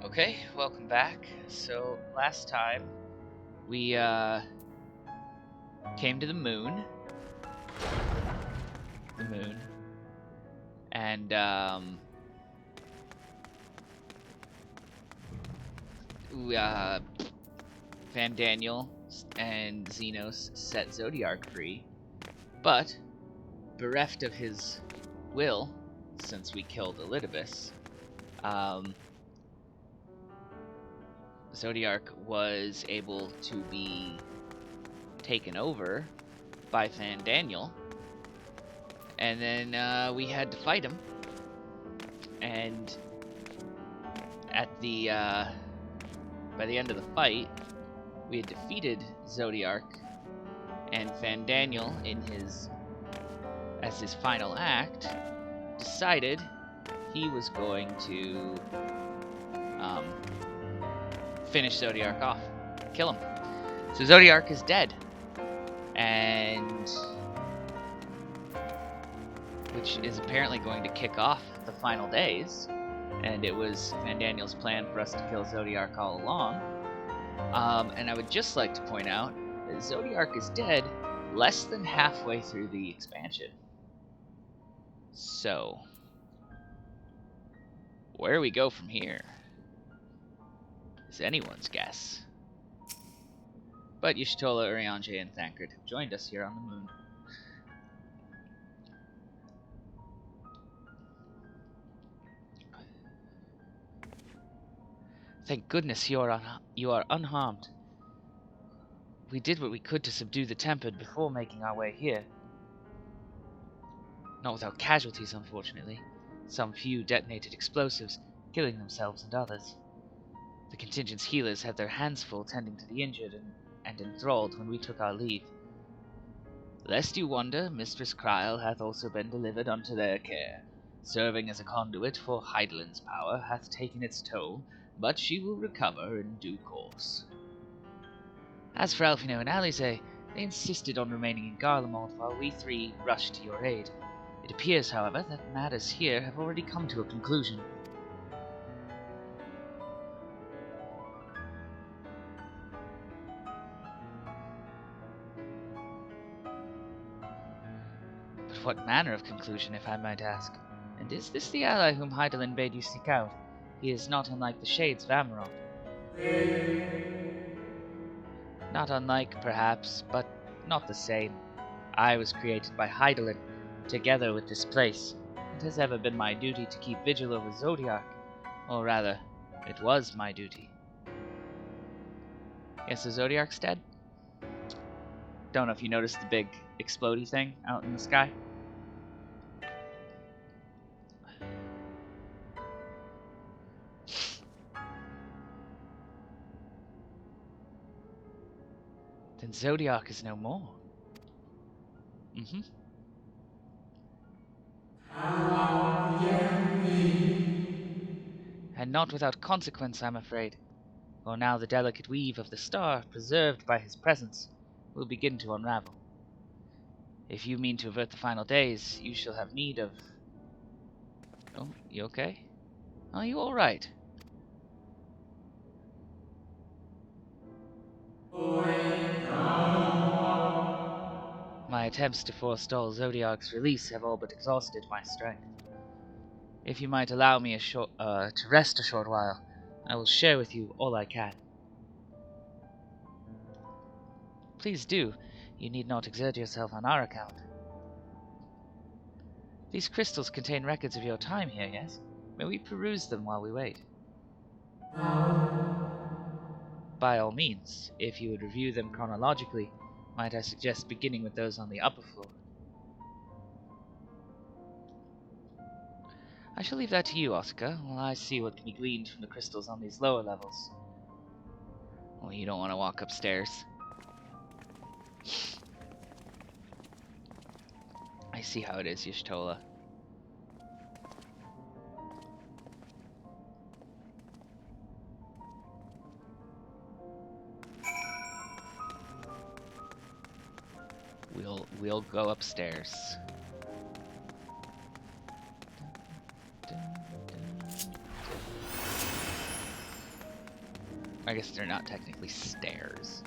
Okay, welcome back. So, last time we came to the moon. And Van Daniel and Xenos set Zodiark free, but bereft of his will, since we killed Elidibus, Zodiark was able to be taken over by Van Daniel, and then we had to fight him. And at the by the end of the fight, we had defeated Zodiark, and Van Daniel, as his final act, decided he was going to finish Zodiark off, kill him. So Zodiark is dead, and which is apparently going to kick off the final days. And it was Van Daniel's plan for us to kill Zodiark all along. And I would just like to point out that Zodiark is dead less than halfway through the expansion. So, where we go from here is anyone's guess. But Y'shtola, Urianger, and Thancred have joined us here on the moon. Thank goodness you are unharmed. We did what we could to subdue the Tempered before making our way here. Not without casualties, unfortunately. Some few detonated explosives, killing themselves and others. The contingent's healers had their hands full tending to the injured and enthralled when we took our leave. Lest you wonder, Mistress Kryl hath also been delivered unto their care. Serving as a conduit for Hydaelyn's power hath taken its toll, but she will recover in due course. As for Alphino and Alize, they insisted on remaining in Garlemald while we three rushed to your aid. It appears, however, that matters here have already come to a conclusion. But what manner of conclusion, if I might ask? And is this the ally whom Hydaelyn bade you seek out? He is not unlike the Shades of Amarok. Not unlike, perhaps, but not the same. I was created by Hydaelyn, together with this place. It has ever been my duty to keep vigil over Zodiark. Or rather, it was my duty. Yes, the Zodiark's dead? Don't know if you noticed the big explodey thing out in the sky. Then Zodiark is no more. And not without consequence, I'm afraid. For now the delicate weave of the star, preserved by his presence, will begin to unravel. If you mean to avert the final days, you shall have need of... Oh, you okay? Are you alright? My attempts to forestall Zodiark's release have all but exhausted my strength. If you might allow me to rest a short while, I will share with you all I can. Please do. You need not exert yourself on our account. These crystals contain records of your time here, yes? May we peruse them while we wait? By all means, if you would review them chronologically, might I suggest beginning with those on the upper floor? I shall leave that to you, Oscar, while I see what can be gleaned from the crystals on these lower levels. Well, you don't want to walk upstairs. I see how it is, Y'shtola. We'll go upstairs. I guess they're not technically stairs.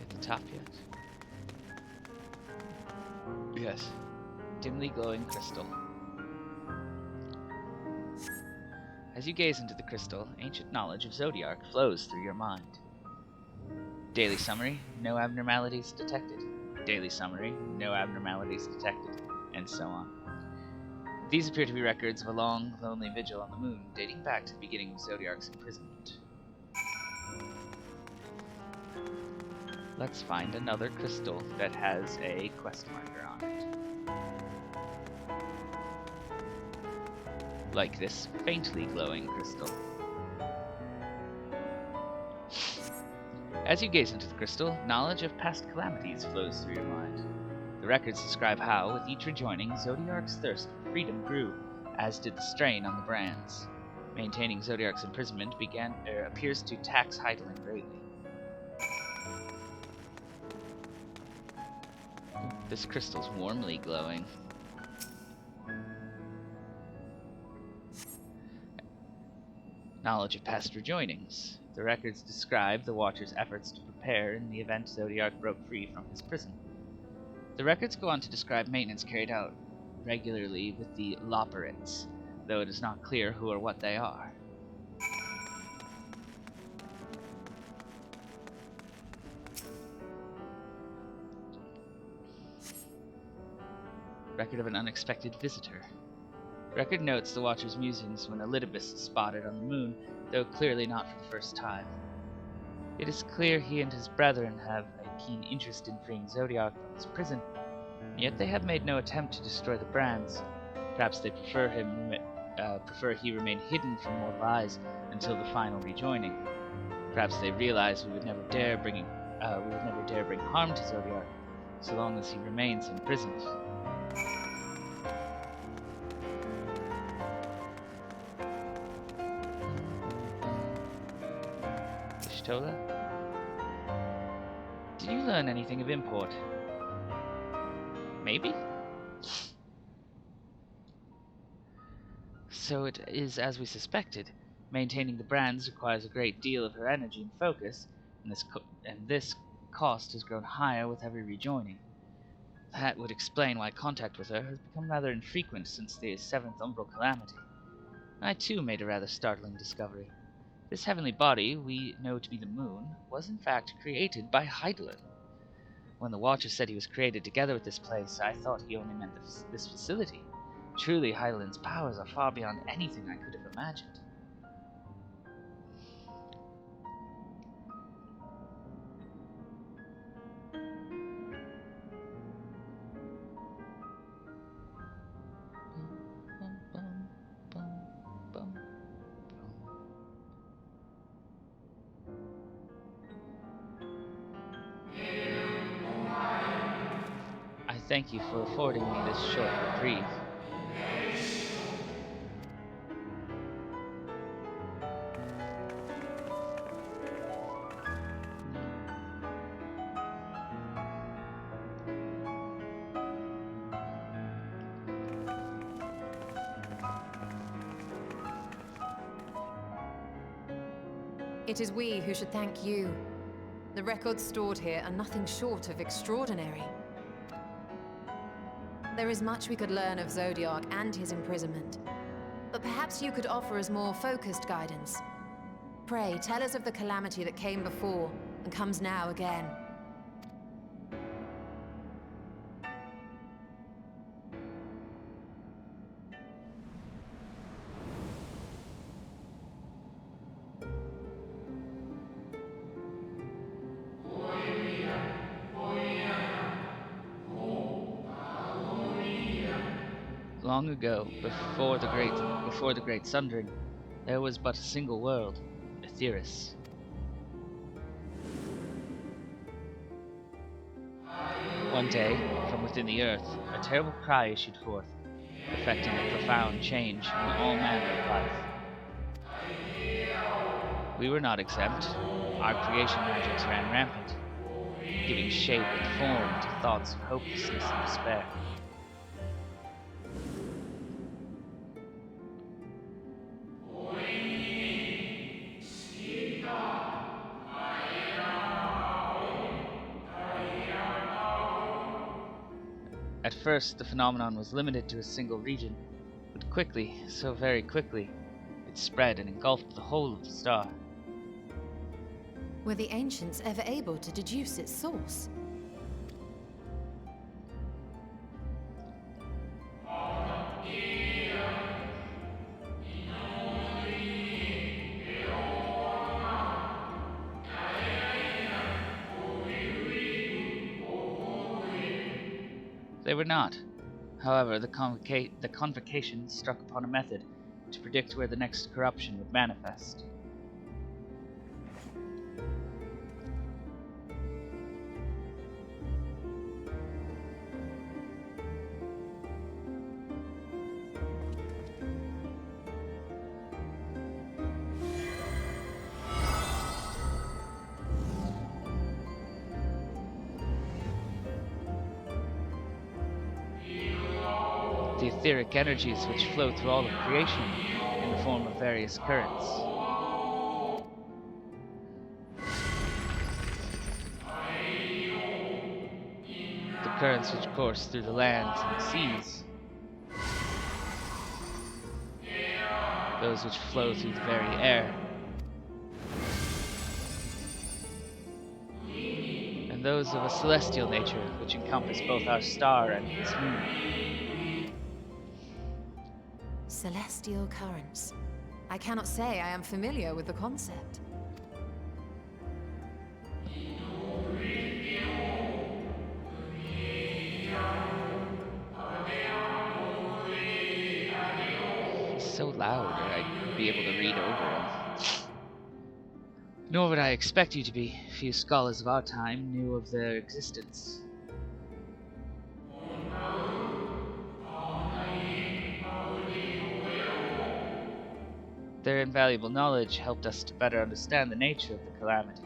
At the top yet? Yes. Dimly glowing crystal. As you gaze into the crystal, ancient knowledge of Zodiac flows through your mind. Daily summary, no abnormalities detected. Daily summary, no abnormalities detected, and so on. These appear to be records of a long, lonely vigil on the moon, dating back to the beginning of Zodiac's imprisonment. Let's find another crystal that has a quest marker on it. Like this faintly glowing crystal. As you gaze into the crystal, knowledge of past calamities flows through your mind. The records describe how, with each rejoining, Zodiac's thirst for freedom grew, as did the strain on the brands. Maintaining Zodiac's imprisonment appears to tax Heidelin greatly. This crystal's warmly glowing. Knowledge of past rejoinings. The records describe the Watcher's efforts to prepare in the event Zodiac broke free from his prison. The records go on to describe maintenance carried out regularly with the Loperites, though it is not clear who or what they are. Record of an unexpected visitor. Record notes the Watcher's musings when Elidibus is spotted on the moon, though clearly not for the first time. It is clear he and his brethren have a keen interest in freeing Zodiac from his prison, yet they have made no attempt to destroy the brands. Perhaps they prefer he remain hidden from mortal eyes until the final rejoining. Perhaps they realize we would never dare bring harm to Zodiac so long as he remains imprisoned. Ishtola? Did you learn anything of import? Maybe? So it is as we suspected. Maintaining the brands requires a great deal of her energy and focus, and this cost has grown higher with every rejoining. That would explain why contact with her has become rather infrequent since the 7th Umbral Calamity. I too made a rather startling discovery. This heavenly body we know to be the moon was in fact created by Heidelin. When the Watcher said he was created together with this place, I thought he only meant this facility. Truly, Heidelin's powers are far beyond anything I could have imagined. I thank you for affording me this short reprieve. It is we who should thank you. The records stored here are nothing short of extraordinary. There is much we could learn of Zodiac and his imprisonment, but perhaps you could offer us more focused guidance. Pray, tell us of the calamity that came before and comes now again. Long ago, before the great sundering, there was but a single world, Etheirys. One day, from within the earth, a terrible cry issued forth, effecting a profound change in all manner of life. We were not exempt. Our creation magics ran rampant. giving shape and form to thoughts of hopelessness and despair. At first, the phenomenon was limited to a single region, but quickly, so very quickly, it spread and engulfed the whole of the star. Were the ancients ever able to deduce its source? They were not. However, the convocation struck upon a method to predict where the next corruption would manifest. The etheric energies which flow through all of creation in the form of various currents. The currents which course through the lands and the seas. Those which flow through the very air. And those of a celestial nature which encompass both our star and its moon. Celestial currents. I cannot say I am familiar with the concept. He's so loud, or I'd be able to read over him. Nor would I expect you to be. Few scholars of our time knew of their existence. Their invaluable knowledge helped us to better understand the nature of the calamity.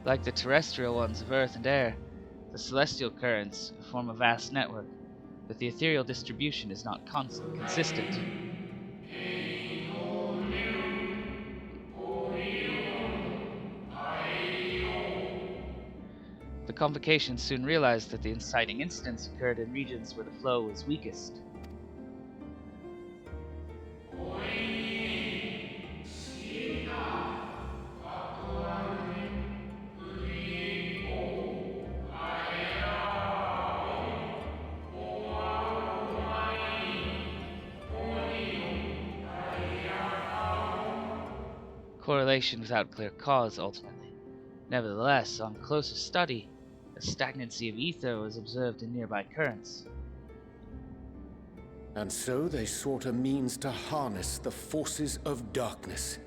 Like the terrestrial ones of earth and air, the celestial currents form a vast network, but the ethereal distribution is not consistent. The convocation soon realized that the inciting incidents occurred in regions where the flow was weakest. Correlation without clear cause, ultimately. Nevertheless, on closer study, a stagnancy of ether was observed in nearby currents. And so they sought a means to harness the forces of darkness,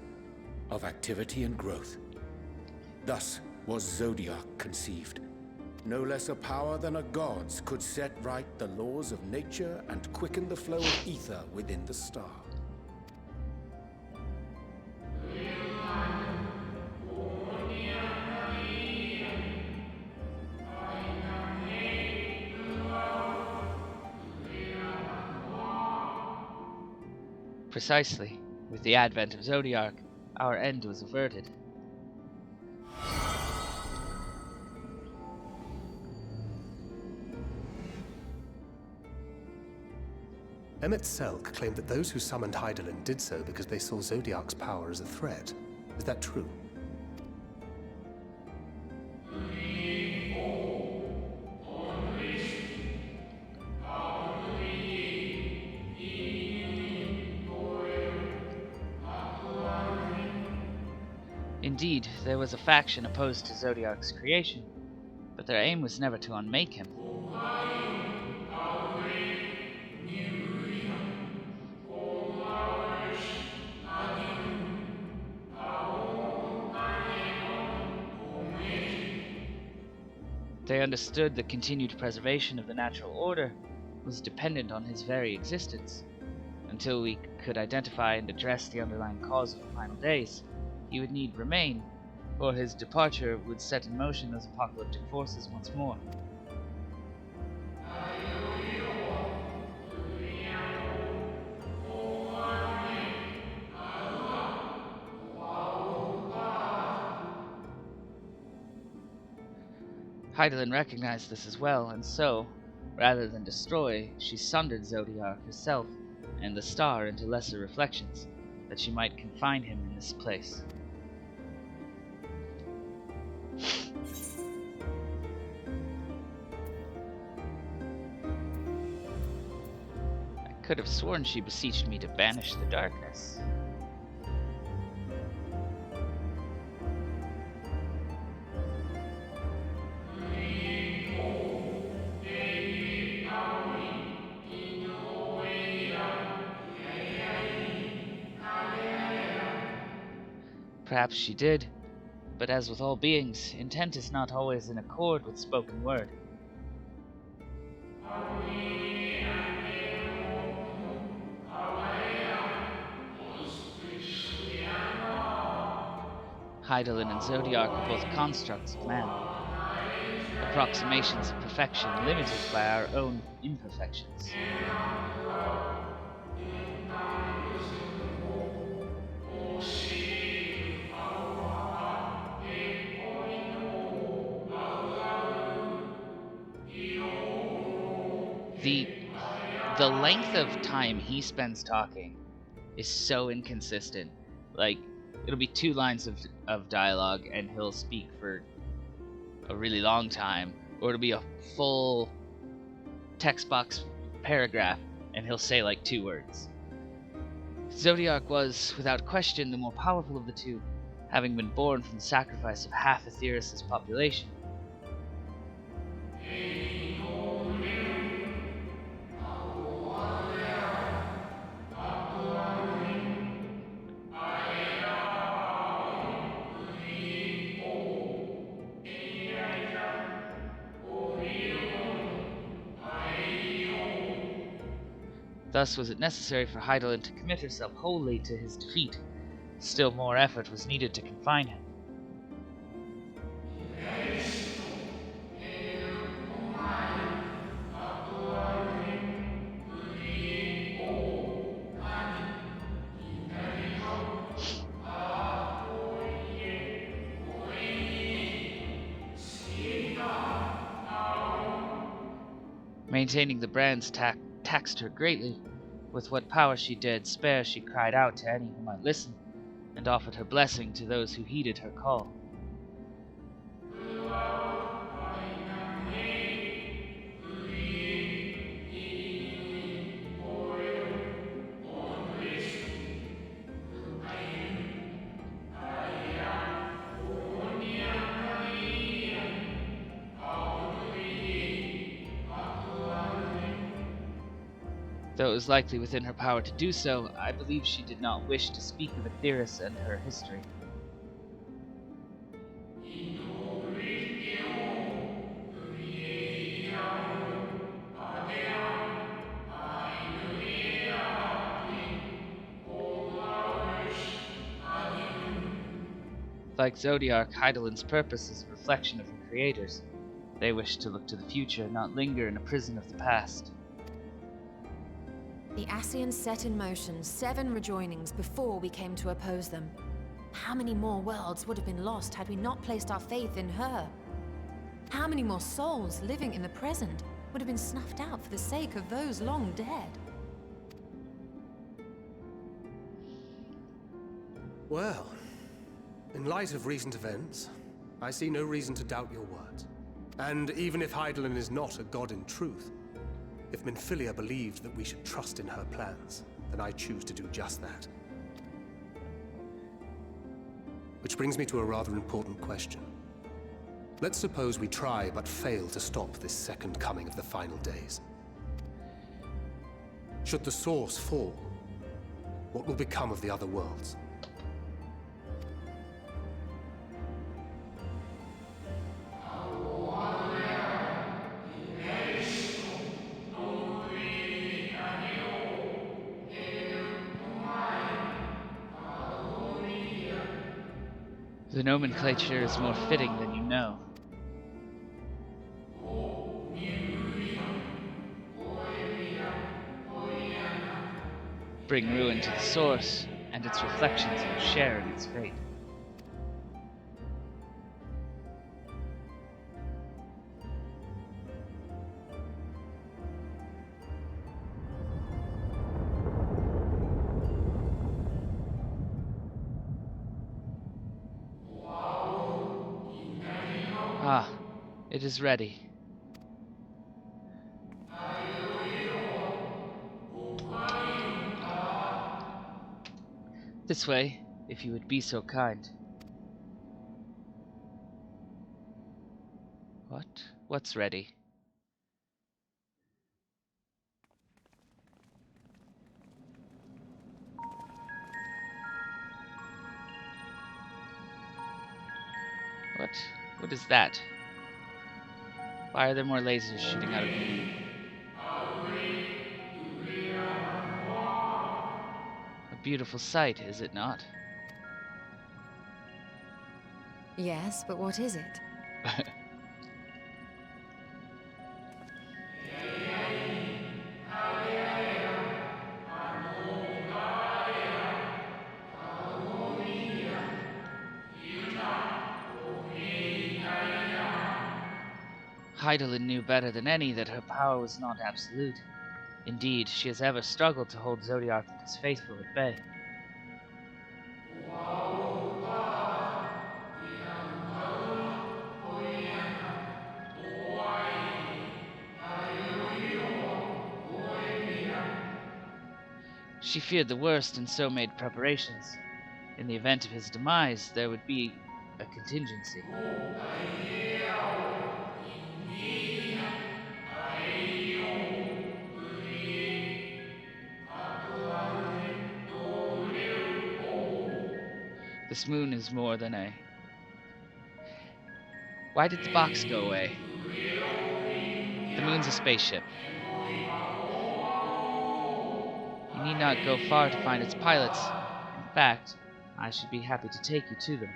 of activity and growth. Thus was Zodiac conceived. No less a power than a god's could set right the laws of nature and quicken the flow of ether within the star. Precisely, with the advent of Zodiac, our end was averted. Emmett Selk claimed that those who summoned Hydaelyn did so because they saw Zodiac's power as a threat. Is that true? Indeed, there was a faction opposed to Zodiac's creation, but their aim was never to unmake him. They understood the continued preservation of the natural order was dependent on his very existence. Until we could identify and address the underlying cause of the final days, he would need remain, or his departure would set in motion those apocalyptic forces once more. Heidelin recognized this as well, and so, rather than destroy, she sundered Zodiac herself and the star into lesser reflections, that she might confine him in this place. I could have sworn she beseeched me to banish the darkness. Perhaps she did, but as with all beings, intent is not always in accord with spoken word. Heidelin and Zodiac are both constructs of man, approximations of perfection limited by our own imperfections. The length of time he spends talking is so inconsistent. Like, it'll be 2 lines of dialogue and he'll speak for a really long time, or it'll be a full text box paragraph and he'll say like 2 words. Zodiac was, without question, the more powerful of the two, having been born from the sacrifice of half Aetheris' population. Thus was it necessary for Heidelin to commit herself wholly to his defeat. Still more effort was needed to confine him. Maintaining the brands taxed her greatly. With what power she dared spare, she cried out to any who might listen, and offered her blessing to those who heeded her call. Though it was likely within her power to do so, I believe she did not wish to speak of Aetheris and her history. Like Zodiac, Heidelin's purpose is a reflection of her creators. They wish to look to the future, not linger in a prison of the past. The Ascians set in motion 7 rejoinings before we came to oppose them. How many more worlds would have been lost had we not placed our faith in her? How many more souls living in the present would have been snuffed out for the sake of those long dead? Well, in light of recent events, I see no reason to doubt your words. And even if Heidelin is not a god in truth, if Minfilia believed that we should trust in her plans, then I choose to do just that. Which brings me to a rather important question. Let's suppose we try but fail to stop this second coming of the final days. Should the source fall, what will become of the other worlds? The nomenclature is more fitting than you know. Bring ruin to the source, and its reflections will share in its fate. Ah, it is ready. This way, if you would be so kind. What? What's ready? What? What is that? Why are there more lasers shooting out of the moon? A beautiful sight, is it not? Yes, but what is it? Heidelin knew better than any that her power was not absolute. Indeed, she has ever struggled to hold Zodiac and his faithful at bay. She feared the worst and so made preparations. In the event of his demise, there would be a contingency. This moon is more than a... Why did the box go away? The moon's a spaceship. You need not go far to find its pilots. In fact, I should be happy to take you to them.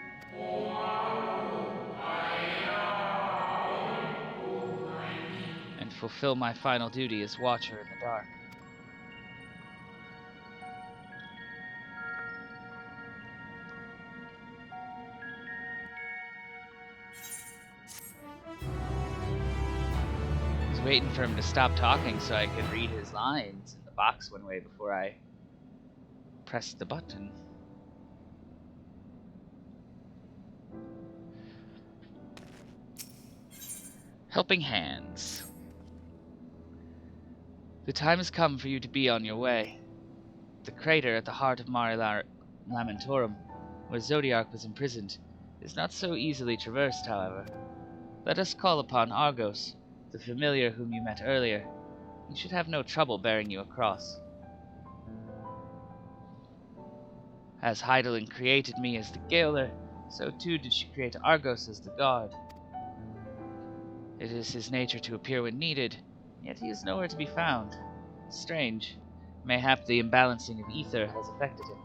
And fulfill my final duty as Watcher in the dark. I was waiting for him to stop talking so I could read his lines, and the box went away before I pressed the button. Helping hands. The time has come for you to be on your way. The crater at the heart of Mare Lamentorum, where Zodiac was imprisoned, is not so easily traversed, however. Let us call upon Argos, the familiar whom you met earlier. He should have no trouble bearing you across. As Heidelin created me as the Gaoler, so too did she create Argos as the guard. It is his nature to appear when needed, yet he is nowhere to be found. Strange. Mayhap the imbalancing of ether has affected him.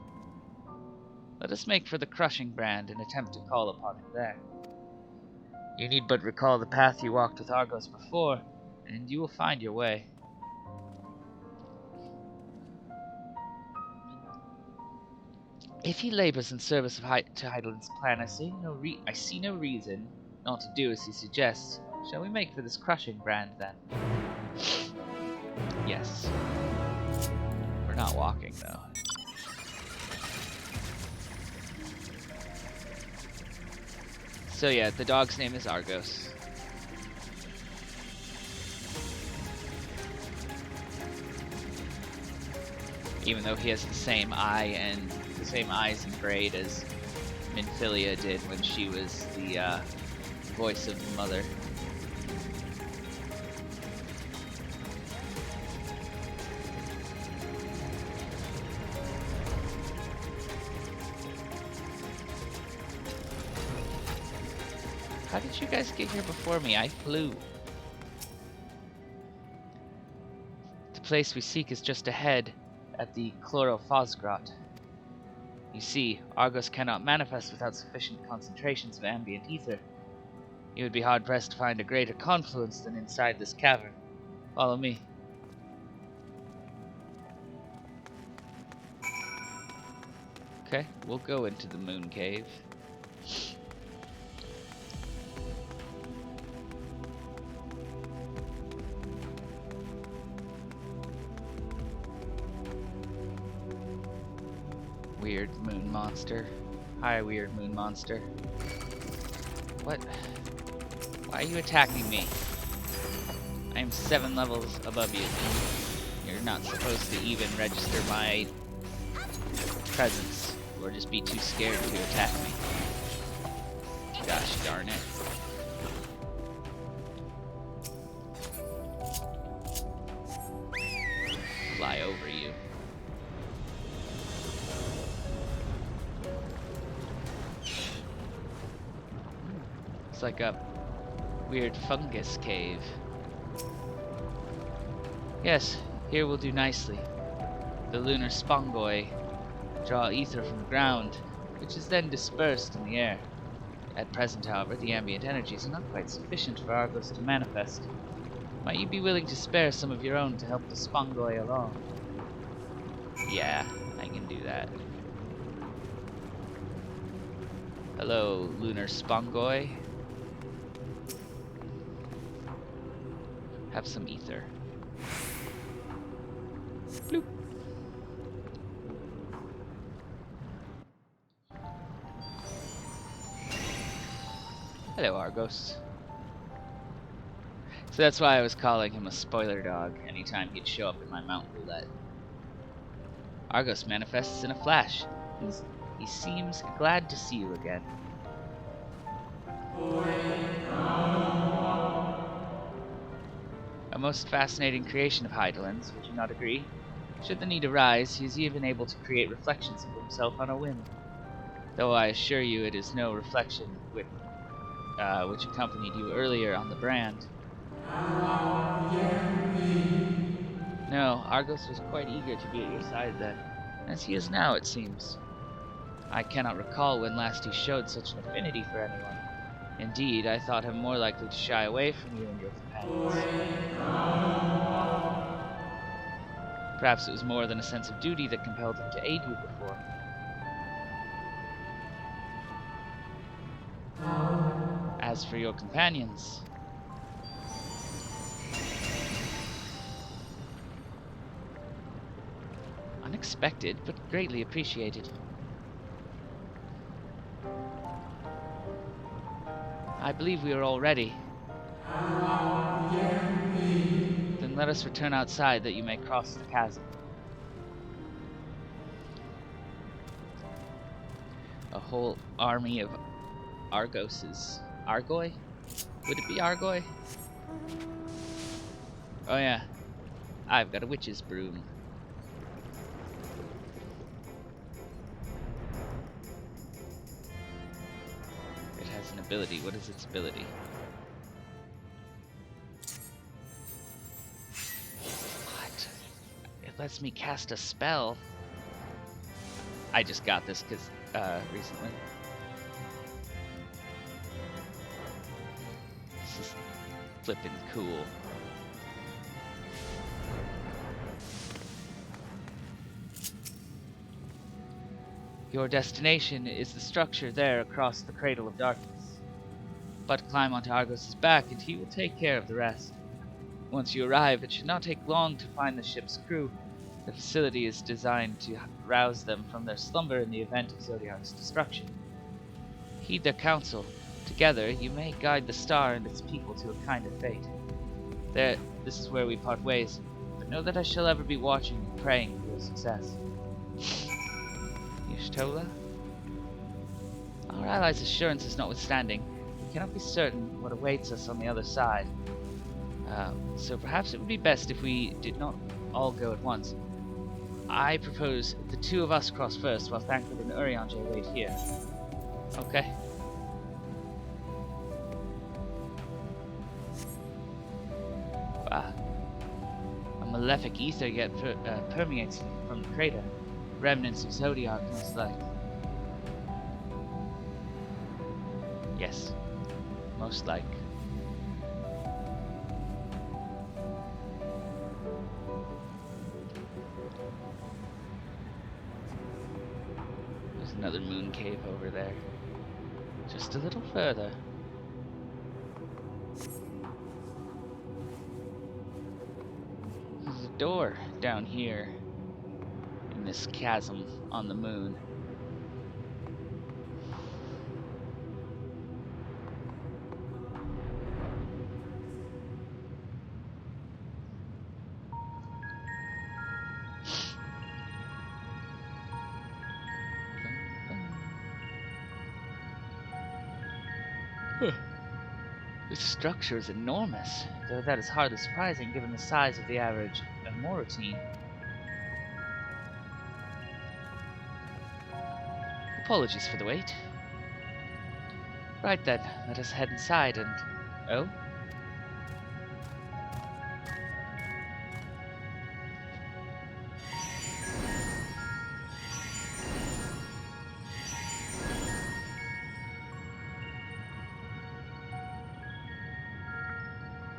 Let us make for the crushing brand and attempt to call upon him there. You need but recall the path you walked with Argos before, and you will find your way. If he labors in service of to Heidelin's plan, I see no reason not to do as he suggests. Shall we make for this crushing brand, then? Yes. We're not walking, though. So yeah, the dog's name is Argos. Even though he has the same eye and the same eyes and braid as Minfilia did when she was the voice of the mother. How did you guys get here before me? I flew. The place we seek is just ahead, at the Chlorophosgrot. You see, Argos cannot manifest without sufficient concentrations of ambient ether. You would be hard-pressed to find a greater confluence than inside this cavern. Follow me. Okay, we'll go into the moon cave. Weird moon monster. Hi, weird moon monster. What? Why are you attacking me? I am 7 levels above you. You're not supposed to even register my presence, or just be too scared to attack me. Gosh darn it. Fly over you. It's like a weird fungus cave. Yes, here will do nicely. The lunar spongoi draw ether from the ground, which is then dispersed in the air. At present, however, the ambient energies are not quite sufficient for Argos to manifest. Might you be willing to spare some of your own to help the spongoi along? Yeah, I can do that. Hello, lunar spongoi. Have some ether. Bloop. Hello, Argos. So that's why I was calling him a spoiler dog anytime he'd show up in my mount roulette. Argos manifests in a flash. He seems glad to see you again. A most fascinating creation of Heidelin's, would you not agree? Should the need arise, he is even able to create reflections of himself on a whim. Though I assure you it is no reflection which accompanied you earlier on the brand. No, Argos was quite eager to be at your side then, as he is now, it seems. I cannot recall when last he showed such an affinity for anyone. Indeed, I thought him more likely to shy away from you and your companions. Perhaps it was more than a sense of duty that compelled him to aid you before. As for your companions, unexpected, but greatly appreciated. I believe we are all ready. Then let us return outside that you may cross the chasm. A whole army of Argoses. Argoi? Would it be Argoi? Oh yeah. I've got a witch's broom. It has an ability. What is its ability? What? It lets me cast a spell. I just got this because recently. This is flippin' cool. Your destination is the structure there across the Cradle of Darkness. But climb onto Argos' back and he will take care of the rest. Once you arrive, it should not take long to find the ship's crew. The facility is designed to rouse them from their slumber in the event of Zodiac's destruction. Heed their counsel. Together, you may guide the star and its people to a kind of fate. This is where we part ways, but know that I shall ever be watching and praying for your success. Y'shtola? Our allies' assurances notwithstanding, we cannot be certain what awaits us on the other side. So perhaps it would be best if we did not all go at once. I propose the two of us cross first, while Thancred and Urianger wait here. Okay. Wow. A malefic ether yet permeates from the crater. Remnants of Zodiac, most like. guess. Most like. There's another moon cave over there. Just a little further. There's a door down here in this chasm on the moon. This structure is enormous, though that is hardly surprising given the size of the average routine. Apologies for the wait. Right then, let us head inside and... Oh?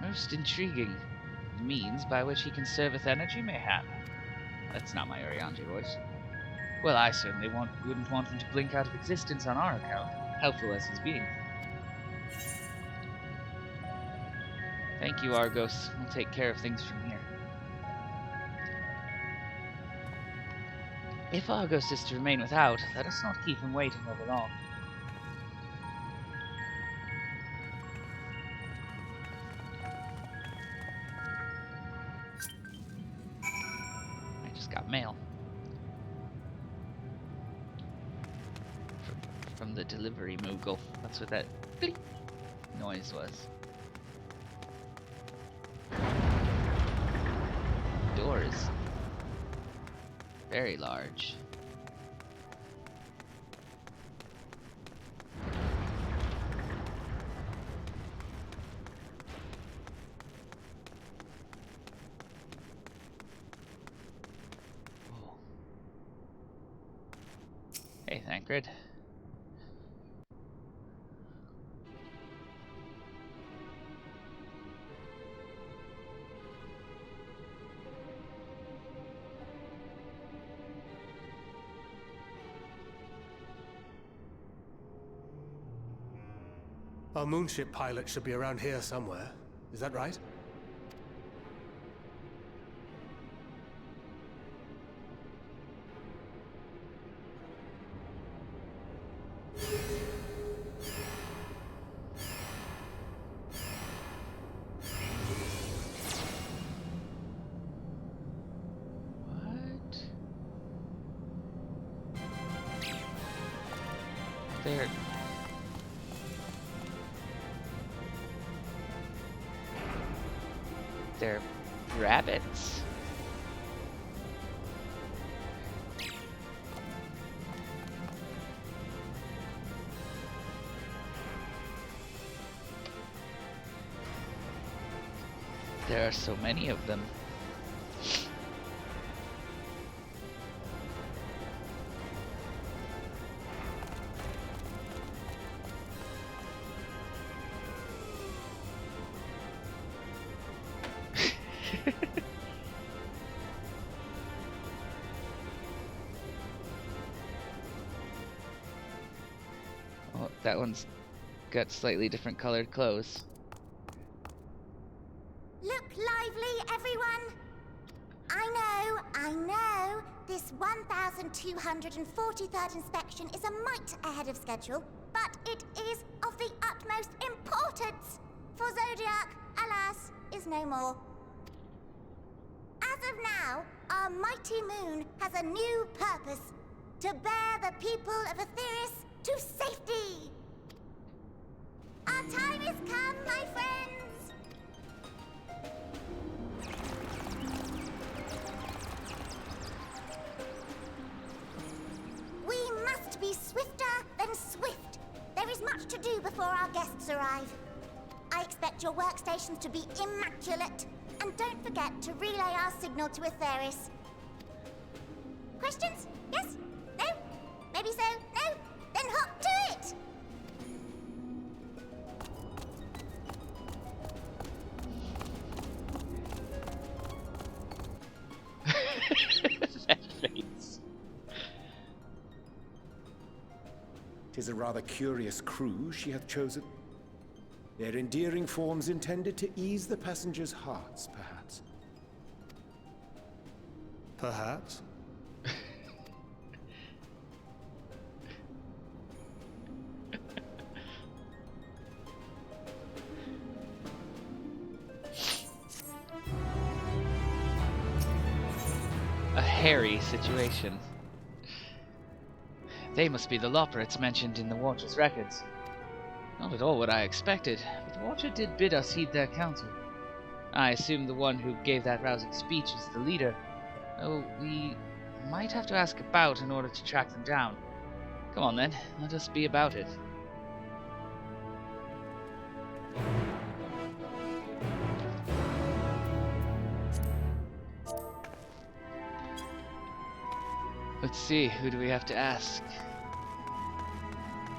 Most intriguing. The means by which he conserveth energy, mayhap. That's not my Orianji voice. Well, I certainly wouldn't want him to blink out of existence on our account, helpful as he's being. Thank you, Argos. We'll take care of things from here. If Argos is to remain without, let us not keep him waiting over long. I just got mail. From the delivery Moogle. That's what that bleep noise was. The door is very large. Oh. Hey, Thancred. Our moonship pilot should be around here somewhere. Is that right? What? There. They're rabbits. There are so many of them. Oh, that one's got slightly different colored clothes. Look lively, everyone! I know, this 1243rd inspection is a mite ahead of schedule, but it is of the utmost importance, for Zodiac, alas, is no more. As of now, our mighty moon has a new purpose, to bear the people of Etheris to safety! Our time has come, my friends! We must be swifter than swift. There is much to do before our guests arrive. I expect your workstations to be immaculate, and don't forget to relay our signal to Etheris. Questions? Yes? No? Maybe so? No? Then hop to it! That face. 'Tis a rather curious crew she hath chosen. Their endearing forms intended to ease the passengers' hearts, perhaps. Perhaps. A hairy situation. They must be the Loperates mentioned in the Watcher's records. Not at all what I expected, but the Watcher did bid us heed their counsel. I assume the one who gave that rousing speech is the leader, though we might have to ask about in order to track them down. Come on then, let us be about it. Let's see, who do we have to ask?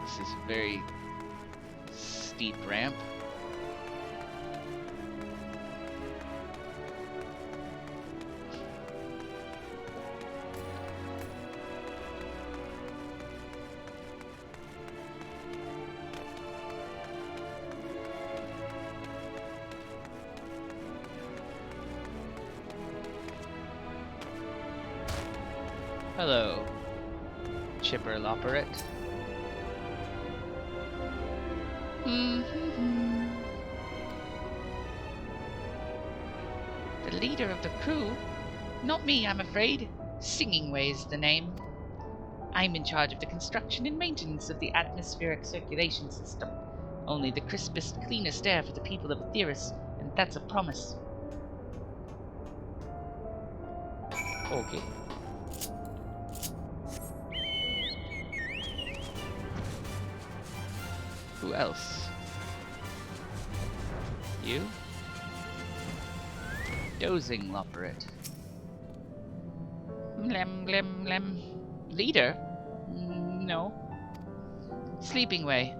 This is a very steep ramp. Hello, Chipper Loperate. The leader of the crew? Not me, I'm afraid. Singing Way's the name. I'm in charge of the construction and maintenance of the atmospheric circulation system. Only the crispest, cleanest air for the people of Aetheris, and that's a promise. Okay. Who else? You? Dozing Loperate. Lem, lem, lem. Leader? No. Sleeping Way.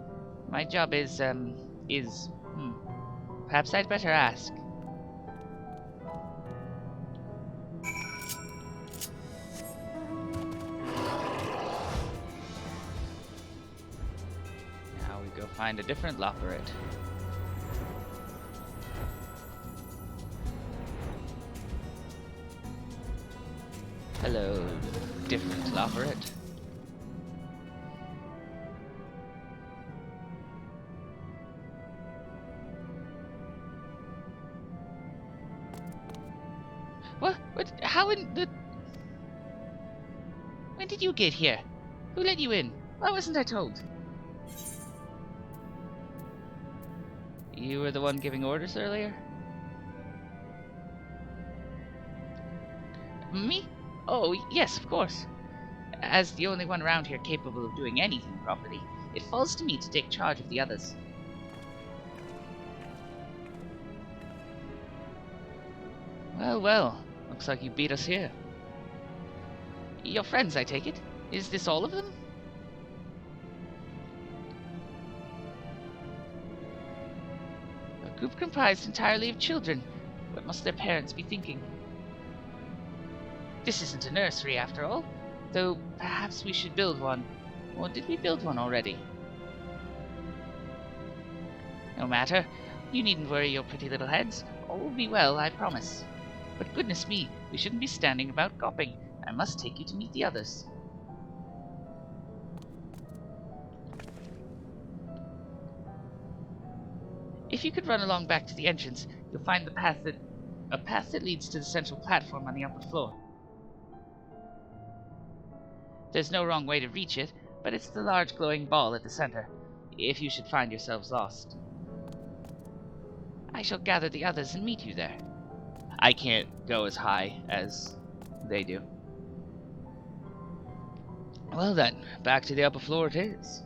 My job is, perhaps I'd better ask. Now we go find a different Loperate. Hello, different Loperate. What? How in the... When did you get here? Who let you in? Why wasn't I told? You were the one giving orders earlier? Me? Oh, yes, of course. As the only one around here capable of doing anything properly, it falls to me to take charge of the others. Well, well. Looks like you beat us here. Your friends, I take it? Is this all of them? A group comprised entirely of children. What must their parents be thinking? This isn't a nursery, after all. Though, perhaps we should build one. Or did we build one already? No matter. You needn't worry your pretty little heads. All will be well, I promise. But goodness me, we shouldn't be standing about gawping. I must take you to meet the others. If you could run along back to the entrance, you'll find a path that leads to the central platform on the upper floor. There's no wrong way to reach it, but it's the large glowing ball at the center, if you should find yourselves lost. I shall gather the others and meet you there. I can't go as high as they do. Well then, back to the upper floor it is.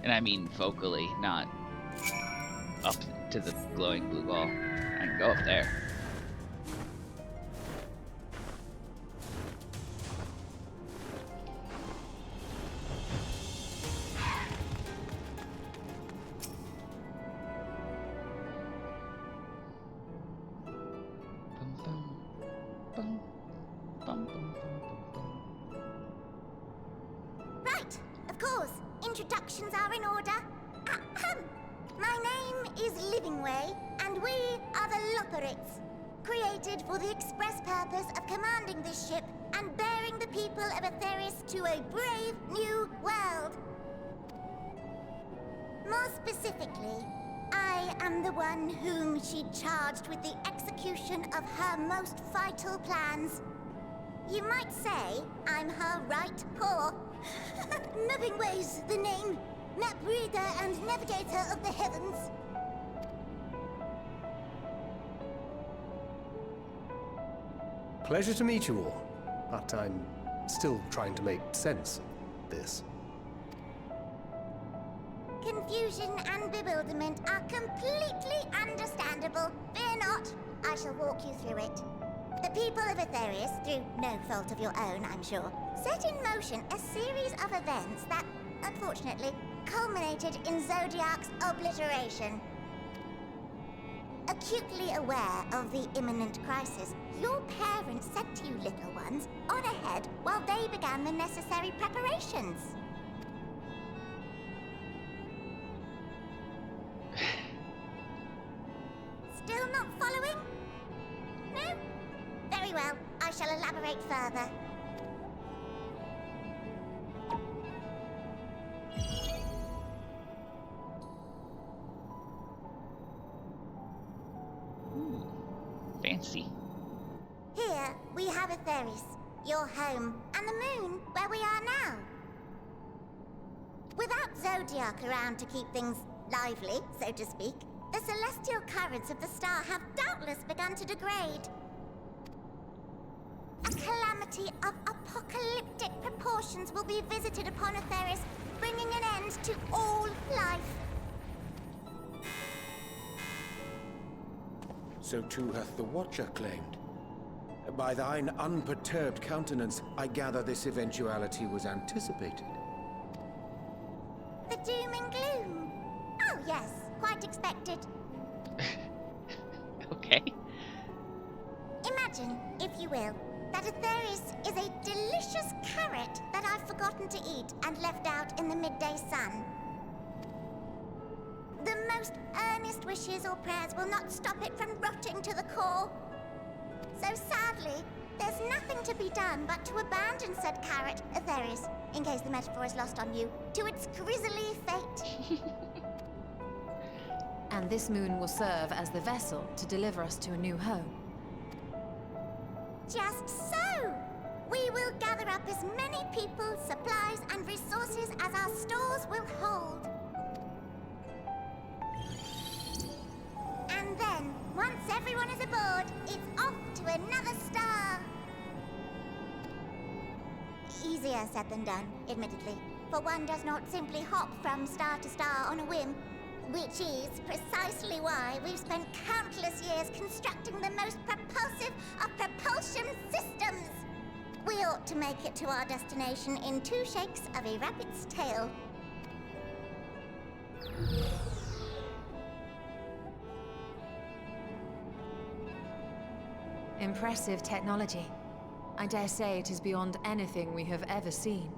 And I mean vocally, not up to the glowing blue ball. I can go up there. bum. Bum, bum, bum, bum, bum, bum. Right, of course. Introductions are in order. Ahem. My name is Livingway, and we are the Loporits, created for the express purpose of commanding this ship and bearing the people of Atheris to a brave new world. More specifically, I am the one whom she charged with the execution of her most vital plans. You might say I'm her right paw. Livingway's the name. Map reader and navigator of the heavens. Pleasure to meet you all, but I'm still trying to make sense of this. Confusion and bewilderment are completely understandable. Fear not, I shall walk you through it. The people of Atheris, through no fault of your own, I'm sure, set in motion a series of events that, unfortunately, culminated in Zodiac's obliteration. Acutely aware of the imminent crisis, your parents sent you little ones on ahead while they began the necessary preparations. Still not following? No? Very well, I shall elaborate further. Fancy. Here we have Atheris, your home, and the moon, where we are now. Without Zodiac around to keep things lively, so to speak, the celestial currents of the star have doubtless begun to degrade. A calamity of apocalyptic proportions will be visited upon Atheris, bringing an end to all life. So too hath the Watcher claimed. By thine unperturbed countenance, I gather this eventuality was anticipated. The doom and gloom. Oh yes, quite expected. Okay. Imagine, if you will, that Atheris is a delicious carrot that I've forgotten to eat and left out in the midday sun. The most earnest wishes or prayers will not stop it from rotting to the core. So sadly, there's nothing to be done but to abandon said carrot, Atheris, in case the metaphor is lost on you, to its grisly fate. And this moon will serve as the vessel to deliver us to a new home. Just so! We will gather up as many people, supplies, and resources as our stores will hold. And then, once everyone is aboard, it's off to another star. Easier said than done, admittedly, for one does not simply hop from star to star on a whim, which is precisely why we've spent countless years constructing the most propulsive of propulsion systems. We ought to make it to our destination in 2 shakes of a rabbit's tail. Impressive technology. I dare say it is beyond anything we have ever seen.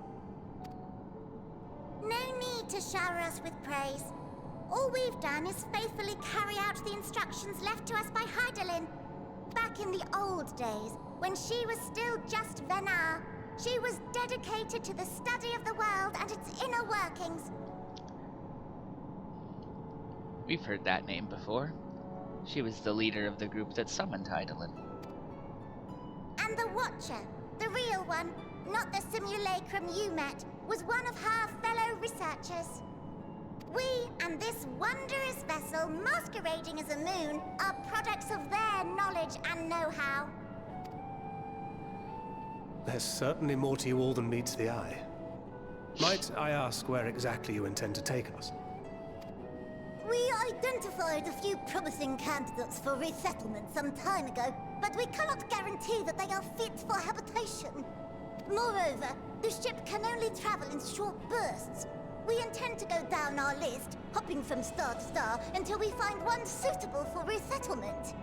No need to shower us with praise. All we've done is faithfully carry out the instructions left to us by Hydaelyn. Back in the old days, when she was still just Venar, she was dedicated to the study of the world and its inner workings. We've heard that name before. She was the leader of the group that summoned Hydaelyn. And the Watcher, the real one, not the simulacrum you met, was one of her fellow researchers. We and this wondrous vessel masquerading as a moon are products of their knowledge and know-how. There's certainly more to you all than meets the eye. Might I ask where exactly you intend to take us? We identified a few promising candidates for resettlement some time ago, but we cannot guarantee that they are fit for habitation. Moreover, the ship can only travel in short bursts. We intend to go down our list, hopping from star to star, until we find one suitable for resettlement.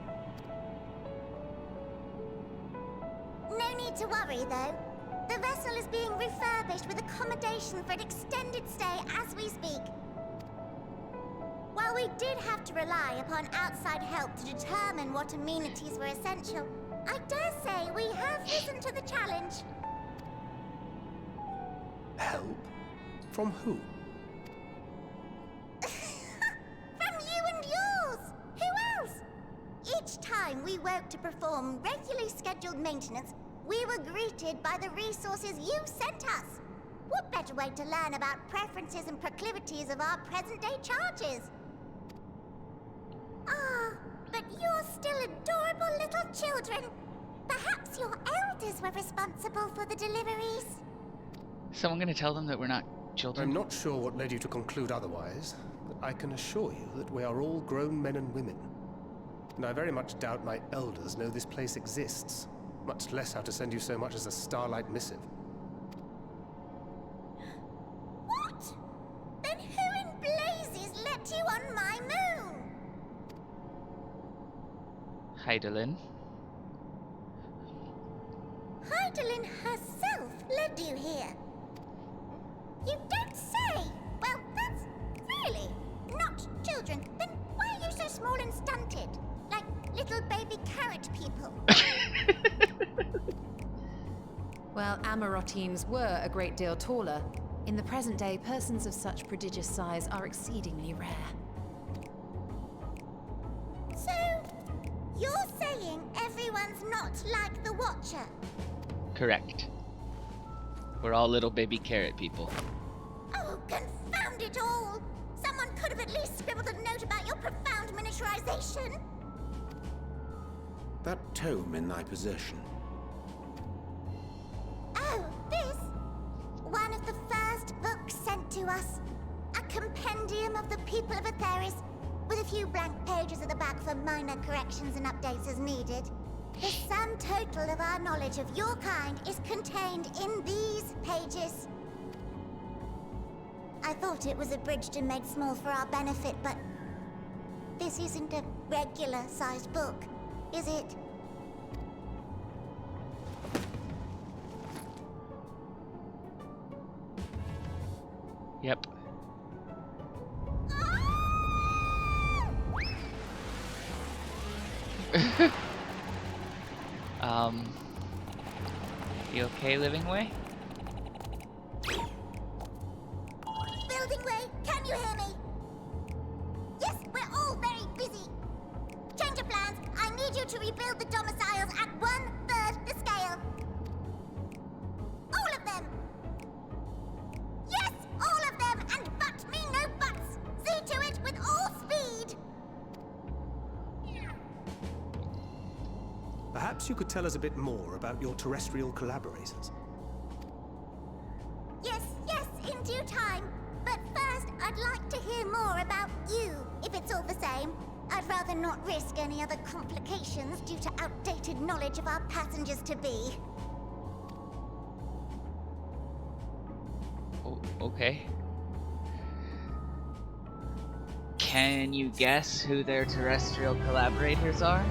to worry, though. The vessel is being refurbished with accommodation for an extended stay as we speak. While we did have to rely upon outside help to determine what amenities were essential, I dare say we have risen to the challenge. Help? From who? From you and yours! Who else? Each time we woke to perform regularly scheduled maintenance, we were greeted by the resources you sent us. What better way to learn about preferences and proclivities of our present-day charges? Ah, but you're still adorable little children. Perhaps your elders were responsible for the deliveries. So I'm going to tell them that we're not children? I'm not sure what led you to conclude otherwise, but I can assure you that we are all grown men and women. And I very much doubt my elders know this place exists, much less how to send you so much as a starlight missive. What? Then who in blazes let you on my moon? Heidelin. Heidelin herself led you here. You don't say! Well, that's really not children. Then why are you so small and stunted? Like little baby carrot people. Well, Amarotines were a great deal taller. In the present day, persons of such prodigious size are exceedingly rare. So, you're saying everyone's not like the Watcher? Correct. We're all little baby carrot people. Oh, confound it all! Someone could have at least scribbled a note about your profound miniaturization. That tome in thy possession. Oh, this? One of the first books sent to us. A compendium of the people of Atheris, with a few blank pages at the back for minor corrections and updates as needed. The sum total of our knowledge of your kind is contained in these pages. I thought it was abridged and made small for our benefit, but this isn't a regular-sized book, is it? Yep. You okay, Living Way? Building Way, can you hear me? Yes, we're all very busy. Change of plans. I need you to rebuild the domiciles at 1/3 the scale. All of them. Yes, all of them, and but me no buts. See to it with all speed. Perhaps you could tell us a bit more about your terrestrial collaborators. Yes, in due time. But first, I'd like to hear more about you, if it's all the same. I'd rather not risk any other complications due to outdated knowledge of our passengers-to-be. Oh, okay. Can you guess who their terrestrial collaborators are?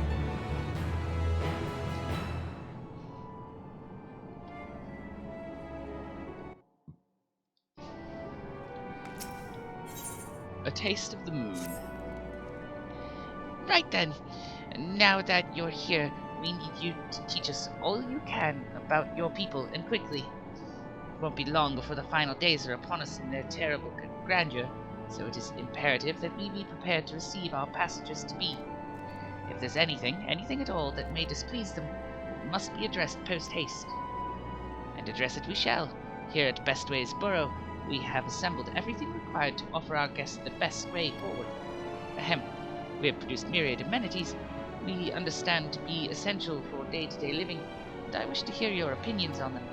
A taste of the moon. Right then. Now that you're here, we need you to teach us all you can about your people, and quickly. It won't be long before the final days are upon us in their terrible grandeur, so it is imperative that we be prepared to receive our passengers-to-be. If there's anything at all, that may displease them, it must be addressed post-haste. And address it we shall. Here at Bestway's Borough, we have assembled everything required to offer our guests the best way forward. Ahem. We have produced myriad amenities we understand to be essential for day-to-day living, and I wish to hear your opinions on them.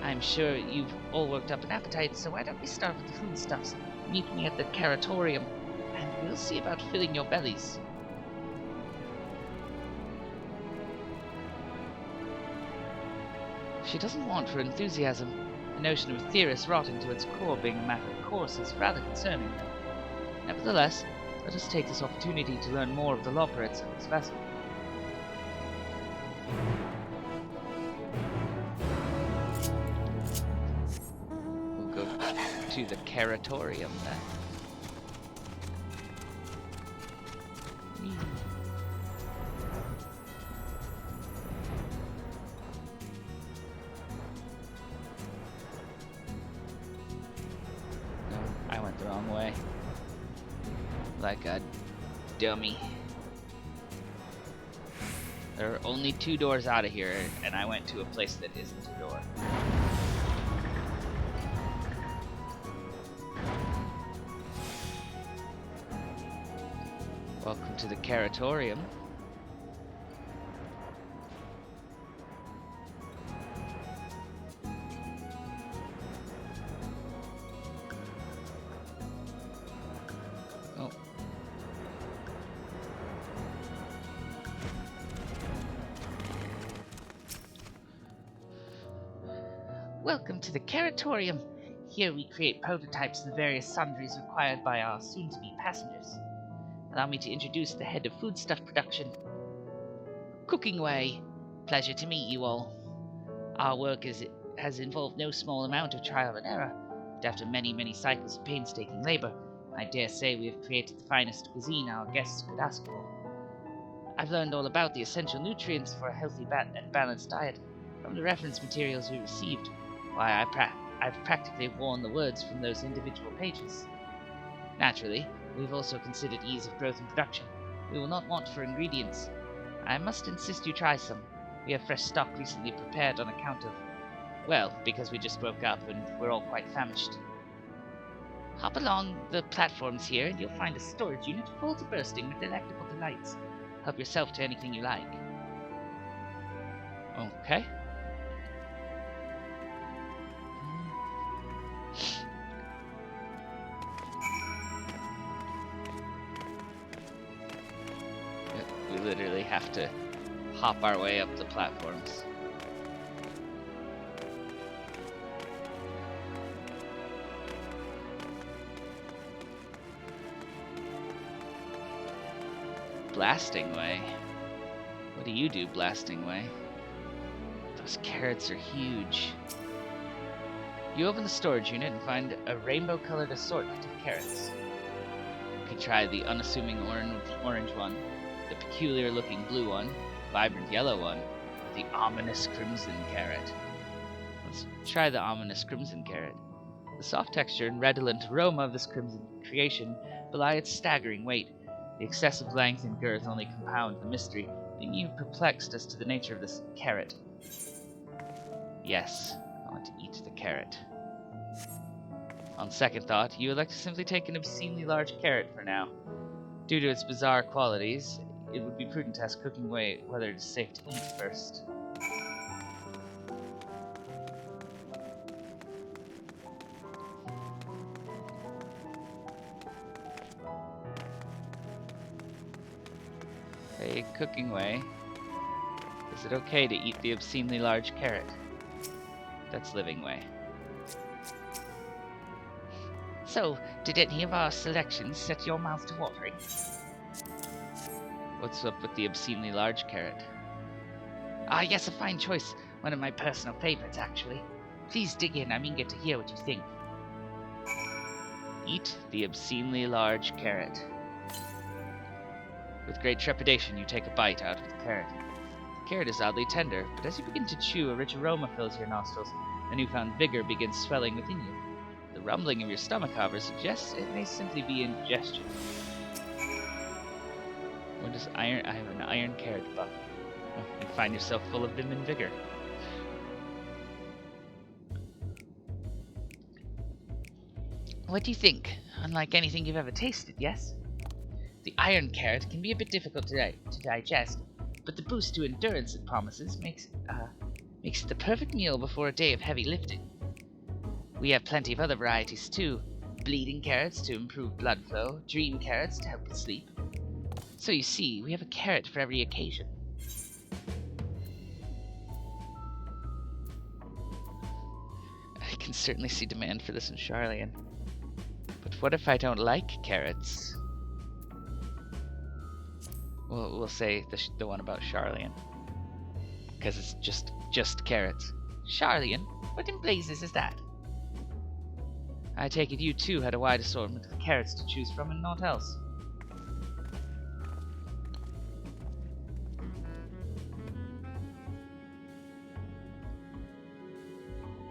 I'm sure you've all worked up an appetite, so why don't we start with the foodstuffs? Meet me at the Caratorium, and we'll see about filling your bellies. She doesn't want for enthusiasm. The notion of Atheris rotting to its core being a matter of course is rather concerning. Nevertheless, let us take this opportunity to learn more of the lawbreads of this vessel. to the Caratorium then. No, I went the wrong way. Like a dummy. There are only 2 doors out of here, and I went to a place that isn't a door. Welcome to the Caratorium. Oh. Welcome to the Caratorium. Here we create prototypes of the various sundries required by our soon-to-be passengers. Allow me to introduce the head of foodstuff production, Cooking Way. Pleasure to meet you all. Our work has involved no small amount of trial and error, but after many cycles of painstaking labor, I dare say we have created the finest cuisine our guests could ask for. I've learned all about the essential nutrients for a healthy and balanced diet from the reference materials we received. Why, I've practically worn the words from those individual pages. Naturally, we've also considered ease of growth and production. We will not want for ingredients. I must insist you try some. We have fresh stock recently prepared on account of, well, because we just woke up and we're all quite famished. Hop along the platforms here and you'll find a storage unit full to bursting with delectable delights. Help yourself to anything you like. Okay. We literally have to hop our way up the platforms. Blasting Way? What do you do, Blasting Way? Those carrots are huge. You open the storage unit and find a rainbow-colored assortment of carrots. You can try the unassuming orange one, the peculiar-looking blue one, vibrant yellow one, or the ominous crimson carrot. Let's try the ominous crimson carrot. The soft texture and redolent aroma of this crimson creation belie its staggering weight. The excessive length and girth only compound the mystery, leaving you perplexed as to the nature of this carrot. Yes, I want to eat the carrot. On second thought, you elect to simply take an obscenely large carrot for now. Due to its bizarre qualities, it would be prudent to ask Cooking Way whether it is safe to eat first. Hey, Cooking Way, is it okay to eat the obscenely large carrot? That's Living Way. So, did any of our selections set your mouth to watering? What's up with the obscenely large carrot? Ah, yes, a fine choice. One of my personal favorites, actually. Please dig in, I'm eager to hear what you think. Eat the obscenely large carrot. With great trepidation, you take a bite out of the carrot. The carrot is oddly tender, but as you begin to chew, a rich aroma fills your nostrils. A newfound vigor begins swelling within you. The rumbling of your stomach, however, suggests it may simply be indigestion. What is iron? I have an iron carrot buff. Oh, you find yourself full of vim and vigor. What do you think? Unlike anything you've ever tasted, yes? The iron carrot can be a bit difficult to digest, but the boost to endurance it promises makes it the perfect meal before a day of heavy lifting. We have plenty of other varieties too. Bleeding carrots to improve blood flow, dream carrots to help with sleep. So you see, we have a carrot for every occasion. I can certainly see demand for this in Charlian. But what if I don't like carrots? We'll say the one about Charlian. Because it's just carrots. Charlian? What in blazes is that? I take it you too had a wide assortment of carrots to choose from and naught else.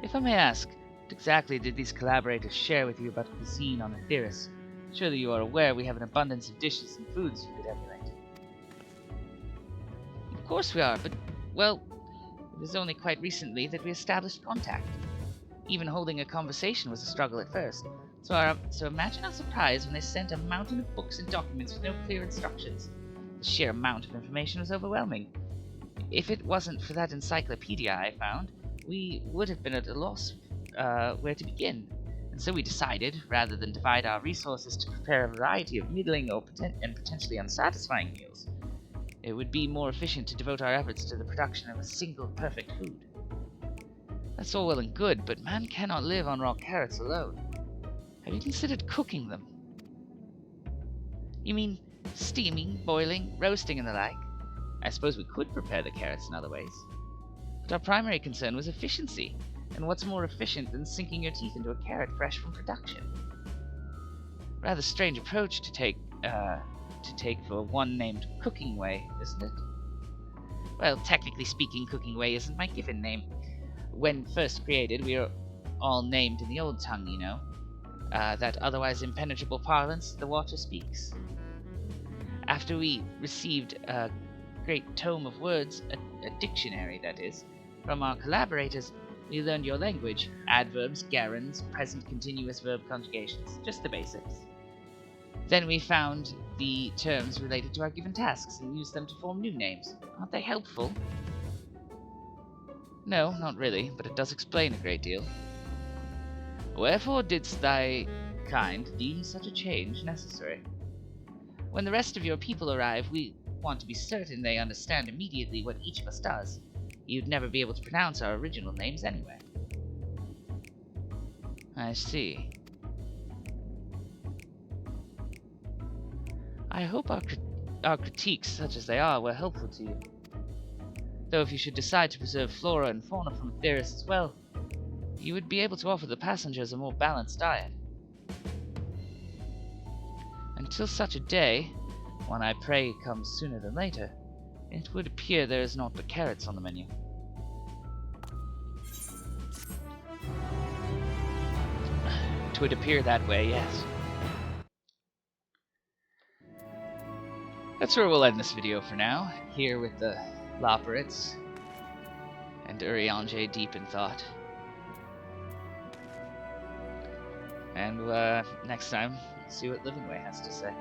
If I may ask, what exactly did these collaborators share with you about the cuisine on Etheirys? Surely you are aware we have an abundance of dishes and foods you could emulate. Of course we are, but, well, it was only quite recently that we established contact. Even holding a conversation was a struggle at first, so imagine our surprise when they sent a mountain of books and documents with no clear instructions. The sheer amount of information was overwhelming. If it wasn't for that encyclopedia I found, we would have been at a loss where to begin. And so we decided, rather than divide our resources to prepare a variety of middling and potentially unsatisfying meals, it would be more efficient to devote our efforts to the production of a single perfect food. That's all well and good, but man cannot live on raw carrots alone. Have you considered cooking them? You mean steaming, boiling, roasting, and the like? I suppose we could prepare the carrots in other ways. But our primary concern was efficiency, and what's more efficient than sinking your teeth into a carrot fresh from production? Rather strange approach to take for one named Cooking Way, isn't it? Well, technically speaking, Cooking Way isn't my given name. When first created, we were all named in the old tongue, you know. That otherwise impenetrable parlance the water speaks. After we received a great tome of words, a dictionary that is, from our collaborators, we learned your language, adverbs, gerunds, present continuous verb conjugations, just the basics. Then we found the terms related to our given tasks and used them to form new names. Aren't they helpful? No, not really, but it does explain a great deal. Wherefore didst thy kind deem such a change necessary? When the rest of your people arrive, we want to be certain they understand immediately what each of us does. You'd never be able to pronounce our original names anyway. I see. I hope our critiques, such as they are, were helpful to you. Though if you should decide to preserve flora and fauna from Etheirys as well, you would be able to offer the passengers a more balanced diet. Until such a day, one I pray comes sooner than later, it would appear there is naught but carrots on the menu. It would appear that way, yes. That's where we'll end this video for now, here with the Loporrits and Urianger deep in thought. And next time, see what Living Way has to say.